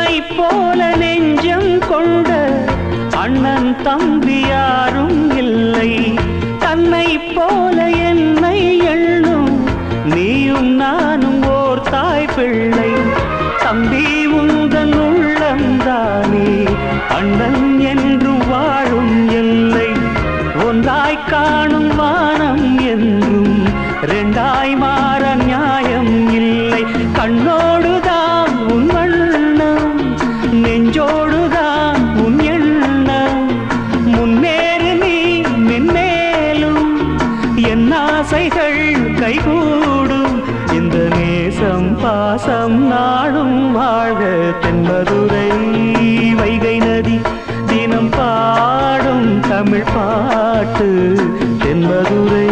உன்னை போல நெஞ்சம் கொண்ட அண்ணன் தம்பி யாரும் இல்லை. தன்னை போல என்னை எண்ணும் நீயும் நானும் ஓர் தாய் பிள்ளை. தம்பி உந்தன் உள்ளந்தானே அண்ணன் என்று வாழும் எல்லை. ஒன்றாய் காணும் வானம் என்றும் ரெண்டாய் மாற நியாயம் இல்லை. கண்ணோடுதான் உன் வண்ணம், நெஞ்சோடுதான் உன் எண்ணம். முன்னேறு நீ மென்மேலும், என் ஆசைகள் கைகூடும். இந்த நேசம் பாசம் நாடும் வாழ்க. தென்மதுரை வைகை நதி தினம் பாடும் தமிழ் பாட்டு. தென்மதுரை